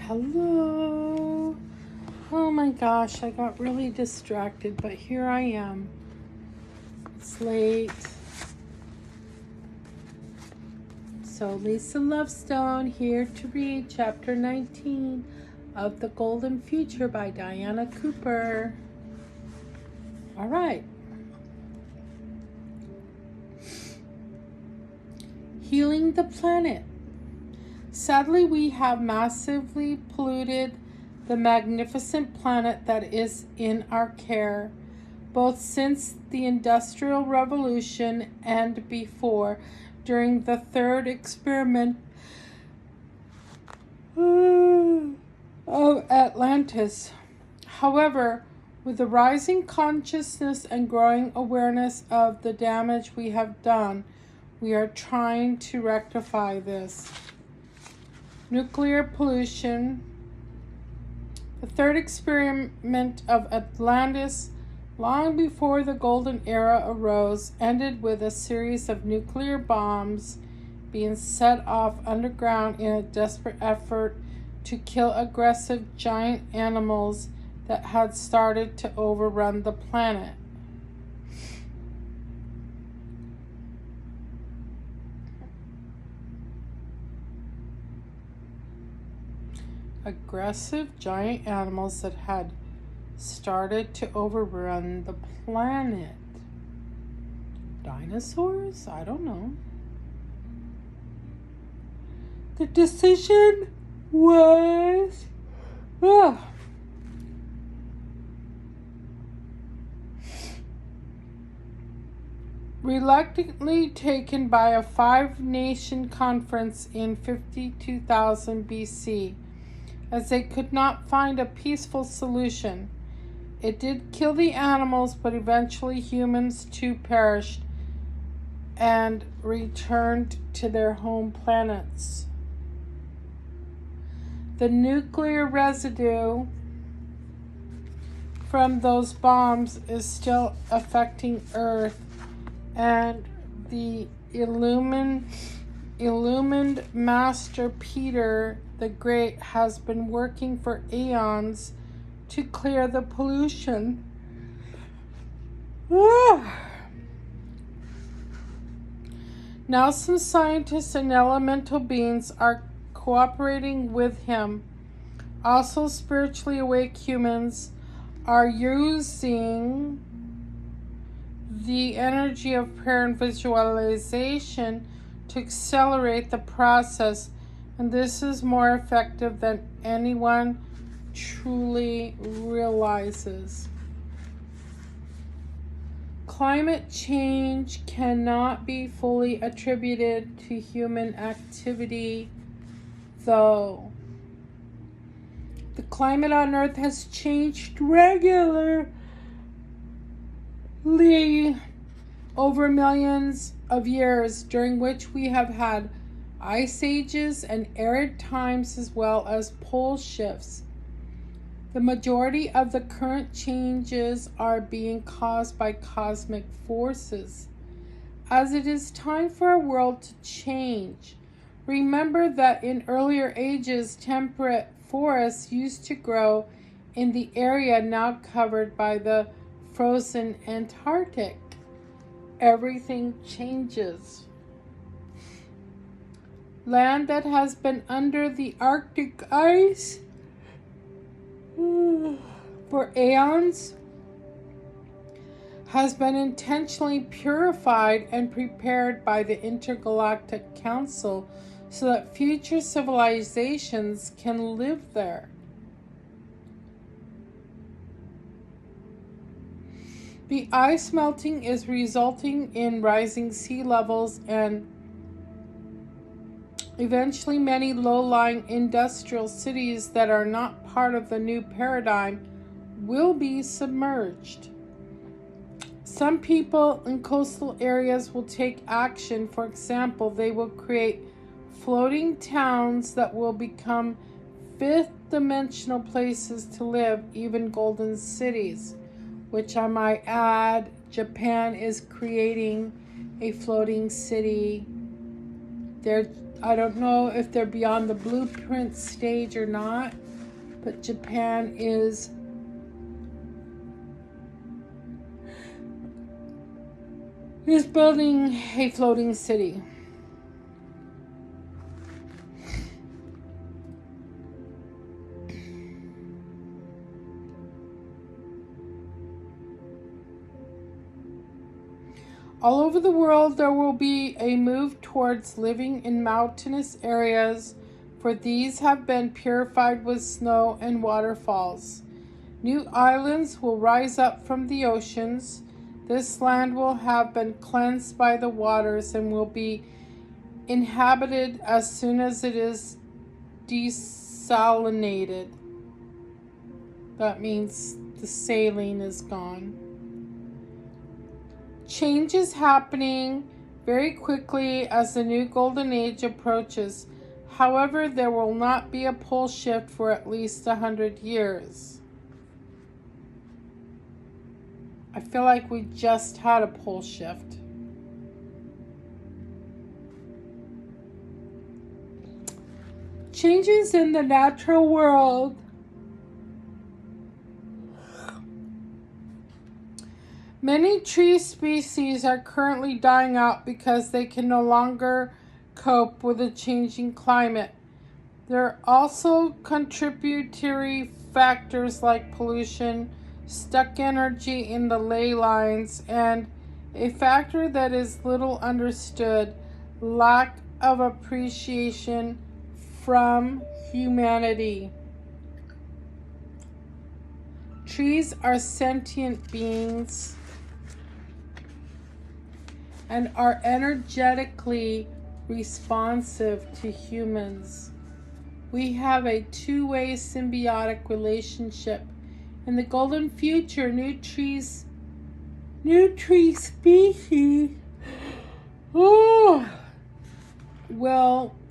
Hello. Oh my gosh, I got really distracted, but here I am. It's late. So Lisa Lovestone here to read chapter 19 of The Golden Future by Diana Cooper. All right. Healing the planet. Sadly, we have massively polluted the magnificent planet that is in our care, both since the Industrial Revolution and before, during the third experiment of Atlantis. However, with the rising consciousness and growing awareness of the damage we have done, we are trying to rectify this. Nuclear pollution. The third experiment of Atlantis, long before the Golden Era arose, ended with a series of nuclear bombs being set off underground in a desperate effort to kill aggressive giant animals that had started to overrun the planet. Aggressive giant animals that had started to overrun the planet. Dinosaurs? I don't know. The decision was reluctantly taken by a 5-nation conference in 52,000 BC. As they could not find a peaceful solution. It did kill the animals, but eventually humans too perished and returned to their home planets. The nuclear residue from those bombs is still affecting Earth, and the illumined Master Peter the Great has been working for eons to clear the pollution. Now some scientists and elemental beings are cooperating with him. Also, spiritually awake humans are using the energy of prayer and visualization to accelerate the process, and this is more effective than anyone truly realizes. Climate change cannot be fully attributed to human activity, though. The climate on Earth has changed regularly over millions of years, during which we have had ice ages and arid times, as well as pole shifts. The majority of the current changes are being caused by cosmic forces. As it is time for our world to change, remember that in earlier ages, temperate forests used to grow in the area now covered by the frozen Antarctic. Everything changes. Land that has been under the Arctic ice for eons has been intentionally purified and prepared by the Intergalactic Council so that future civilizations can live there. The ice melting is resulting in rising sea levels, and eventually many low-lying industrial cities that are not part of the new paradigm will be submerged. Some people in coastal areas will take action. For example, they will create floating towns that will become fifth-dimensional places to live, even golden cities, which I might add, Japan is creating a floating city. They're I don't know if they're beyond the blueprint stage or not, but Japan is building a floating city. All over the world, there will be a move towards living in mountainous areas, for these have been purified with snow and waterfalls. New islands will rise up from the oceans. This land will have been cleansed by the waters and will be inhabited as soon as it is desalinated. That means the saline is gone. Change is happening very quickly as the new golden age approaches. However, there will not be a pole shift for at least 100 years. I feel like we just had a pole shift. Changes in the natural world. Many tree species are currently dying out because they can no longer cope with a changing climate. There are also contributory factors like pollution, stuck energy in the ley lines, and a factor that is little understood, lack of appreciation from humanity. Trees are sentient beings and are energetically responsive to humans. We have a two-way symbiotic relationship. In the golden future, new tree species will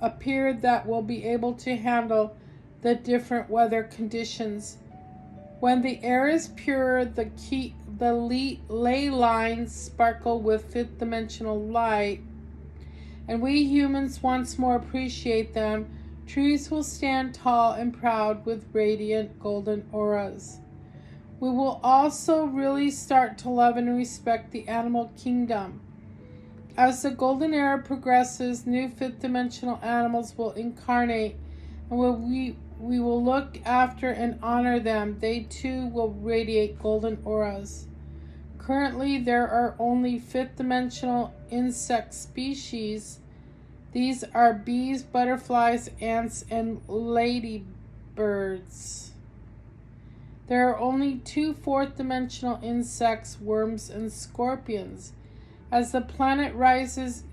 appear that will be able to handle the different weather conditions. When the air is pure, the ley lines sparkle with fifth-dimensional light, and we humans once more appreciate them. Trees will stand tall and proud with radiant golden auras. We will also really start to love and respect the animal kingdom. As the golden era progresses, new fifth-dimensional animals will incarnate, and we will look after and honor them. They too will radiate golden auras. Currently, there are only fifth-dimensional insect species. These are bees, butterflies, ants, and ladybirds. There are only two fourth-dimensional insects, worms and scorpions. As the planet rises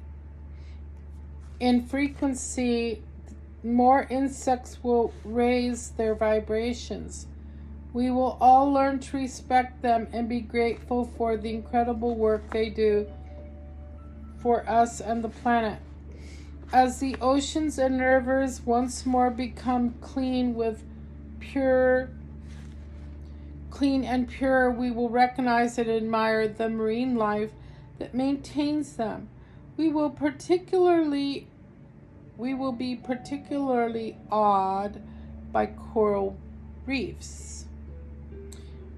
in frequency, more insects will raise their vibrations. We will all learn to respect them and be grateful for the incredible work they do for us and the planet. As the oceans and rivers once more become clean and pure, we will recognize and admire the marine life that maintains them. We will be particularly awed by coral reefs,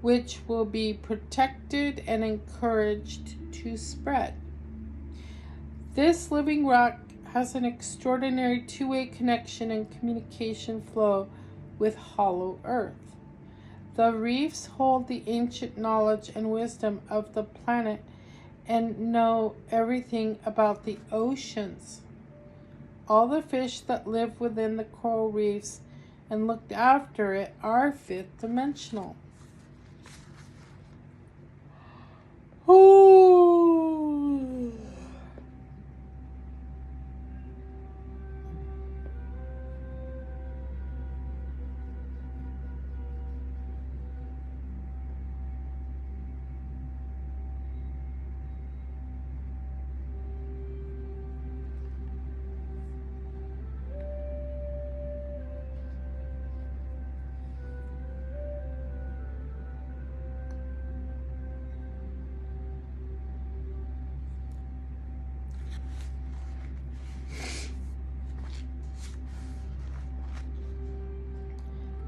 which will be protected and encouraged to spread. This living rock has an extraordinary two-way connection and communication flow with Hollow Earth. The reefs hold the ancient knowledge and wisdom of the planet and know everything about the oceans. All the fish that live within the coral reefs and looked after it are fifth-dimensional. Ooh.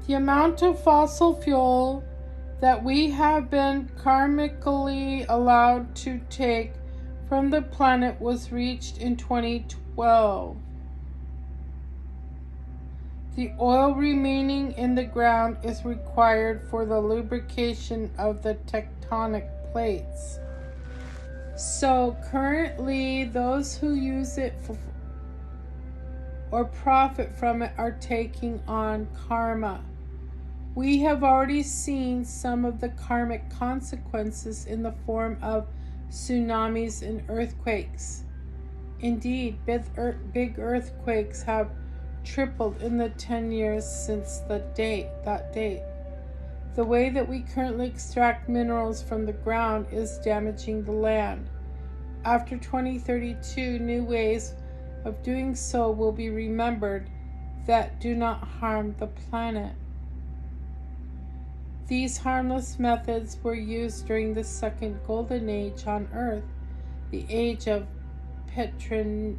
The amount of fossil fuel that we have been karmically allowed to take from the planet was reached in 2012. The oil remaining in the ground is required for the lubrication of the tectonic plates. So currently, those who use it for or profit from it are taking on karma. We have already seen some of the karmic consequences in the form of tsunamis and earthquakes. Indeed, big earthquakes have tripled in the 10 years since that date. The way that we currently extract minerals from the ground is damaging the land. After 2032, new ways of doing so will be remembered that do not harm the planet. These harmless methods were used during the second golden age on Earth, the age of petroleum,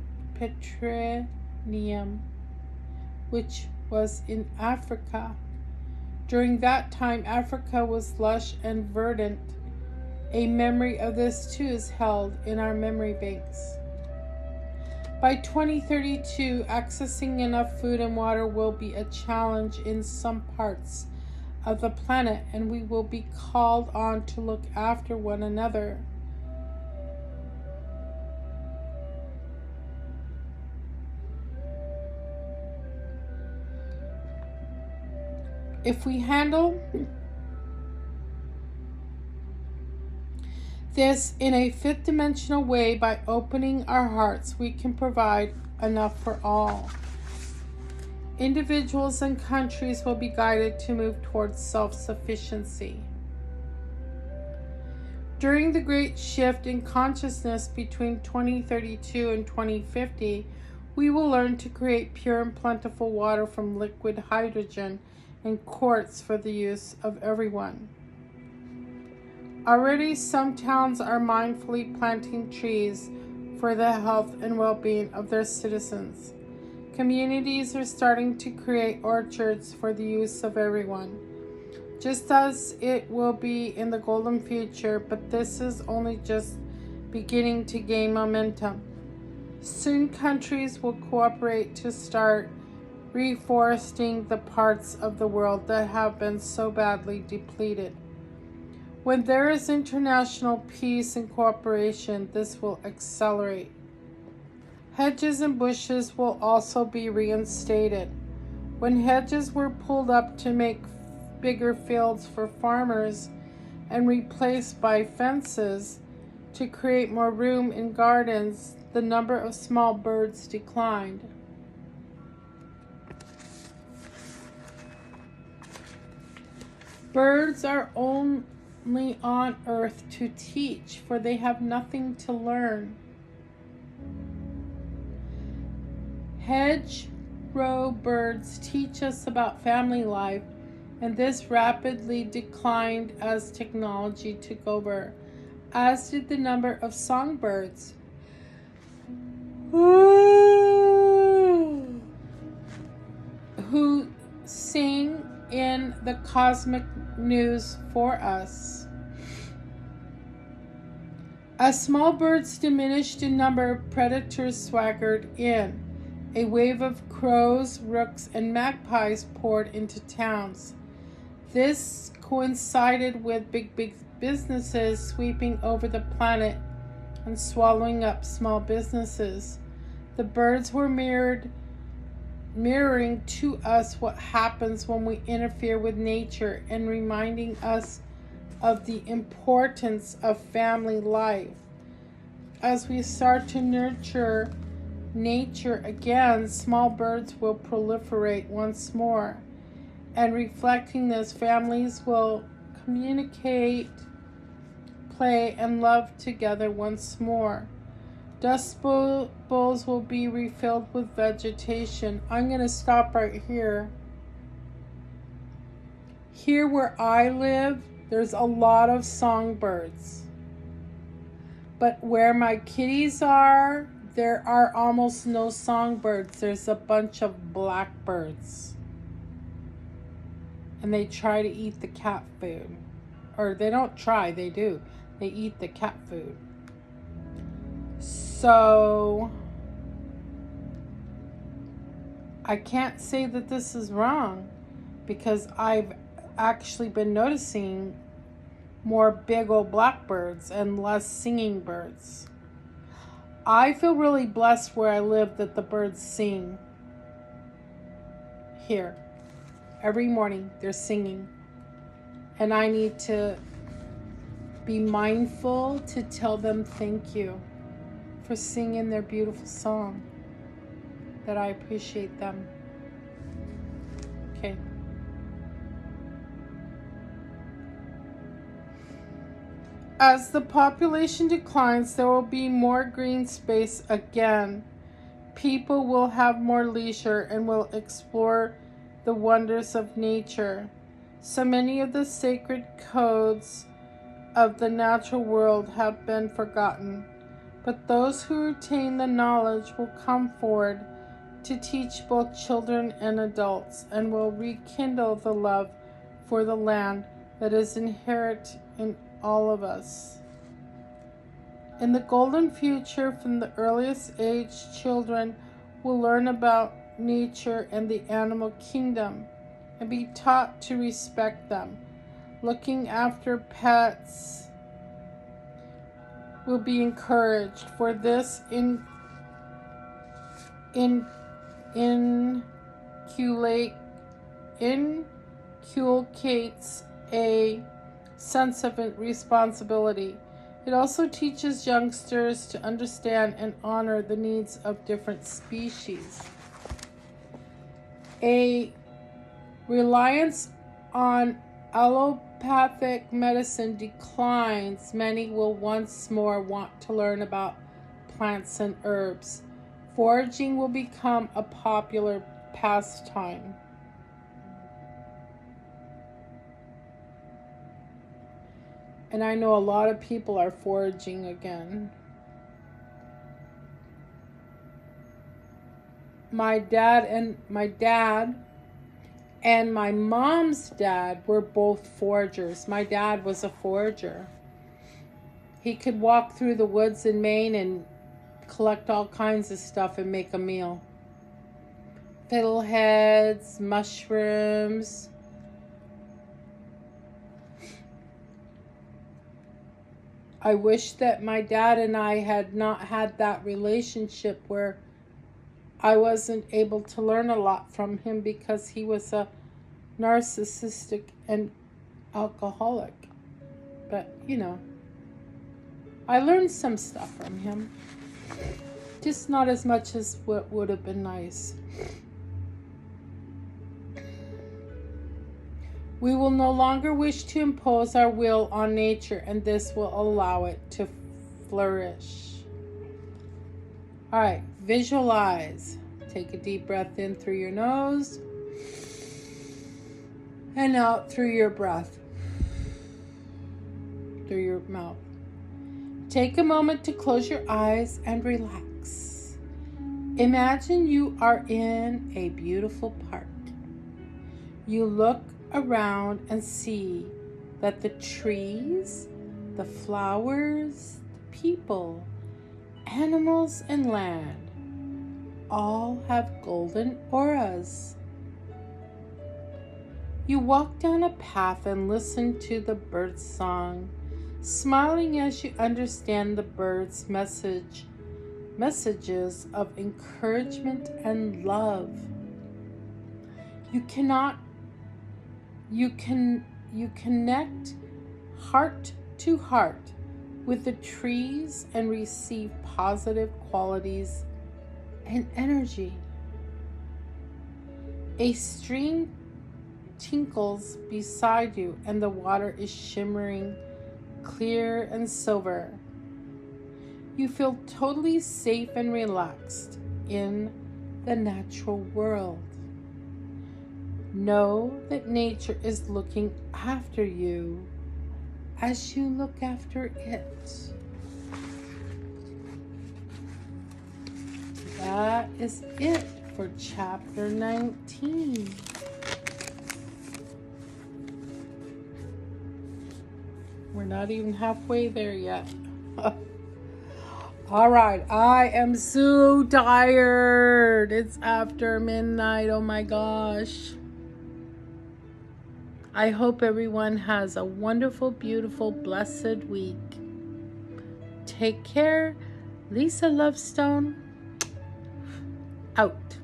which was in Africa. During that time, Africa was lush and verdant. A memory of this too is held in our memory banks. By 2032, accessing enough food and water will be a challenge in some parts of the planet, and we will be called on to look after one another. If we handle this in a fifth dimensional way by opening our hearts, we can provide enough for all. Individuals and countries will be guided to move towards self-sufficiency. During the great shift in consciousness between 2032 and 2050, we will learn to create pure and plentiful water from liquid hydrogen and quartz for the use of everyone. Already some towns are mindfully planting trees for the health and well-being of their citizens. Communities are starting to create orchards for the use of everyone, just as it will be in the golden future, but this is only just beginning to gain momentum. Soon countries will cooperate to start reforesting the parts of the world that have been so badly depleted. When there is international peace and cooperation, this will accelerate. Hedges and bushes will also be reinstated. When hedges were pulled up to make bigger fields for farmers and replaced by fences to create more room in gardens, the number of small birds declined. Birds are only on earth to teach, for they have nothing to learn. Hedgerow birds teach us about family life, and this rapidly declined as technology took over, as did the number of songbirds. Who sing in the cosmic news for us. As small birds diminished in number, predators swaggered in. A wave of crows, rooks, and magpies poured into towns. This coincided with big businesses sweeping over the planet and swallowing up small businesses. The birds were mirroring to us what happens when we interfere with nature and reminding us of the importance of family life. As we start to nurture nature again, small birds will proliferate once more. And reflecting this, families will communicate, play, and love together once more. Dust bowls will be refilled with vegetation. I'm going to stop right here. Here where I live, there's a lot of songbirds. But where my kitties are, there are almost no songbirds. There's a bunch of blackbirds. and they try to eat the cat food. Or they don't try, they do. They eat the cat food. So I can't say that this is wrong, because I've actually been noticing more big old blackbirds and less singing birds. I feel really blessed where I live that the birds sing here. Every morning they're singing. And I need to be mindful to tell them thank you for singing their beautiful song, that I appreciate them. Okay. As the population declines, there will be more green space again. People will have more leisure and will explore the wonders of nature. So many of the sacred codes of the natural world have been forgotten, but those who retain the knowledge will come forward to teach both children and adults, and will rekindle the love for the land that is inherent in all of us. In the golden future, from the earliest age, children will learn about nature and the animal kingdom and be taught to respect them. Looking after pets will be encouraged, for this inculcates a sense of responsibility. It also teaches youngsters to understand and honor the needs of different species. A reliance on allopathic medicine declines. Many will once more want to learn about plants and herbs. Foraging will become a popular pastime. And I know a lot of people are foraging again. My dad and my mom's dad were both foragers. My dad was a forager. He could walk through the woods in Maine and collect all kinds of stuff and make a meal. Fiddleheads, mushrooms. I wish that my dad and I had not had that relationship where I wasn't able to learn a lot from him, because he was a narcissistic and alcoholic. But, I learned some stuff from him. Just not as much as what would have been nice. We will no longer wish to impose our will on nature, and this will allow it to flourish. All right, visualize. Take a deep breath in through your nose and out through your breath, through your mouth. Take a moment to close your eyes and relax. Imagine you are in a beautiful park. You look around and see that the trees, the flowers, the people, animals, and land all have golden auras. You walk down a path and listen to the bird's song, smiling as you understand the bird's messages of encouragement and love. You connect heart to heart with the trees and receive positive qualities and energy. A stream tinkles beside you, and the water is shimmering clear and silver. You feel totally safe and relaxed in the natural world. Know that nature is looking after you as you look after it. That is it for chapter 19. We're not even halfway there yet. All right, I am so tired. It's after midnight. Oh my gosh. I hope everyone has a wonderful, beautiful, blessed week. Take care. Lisa Lovestone out.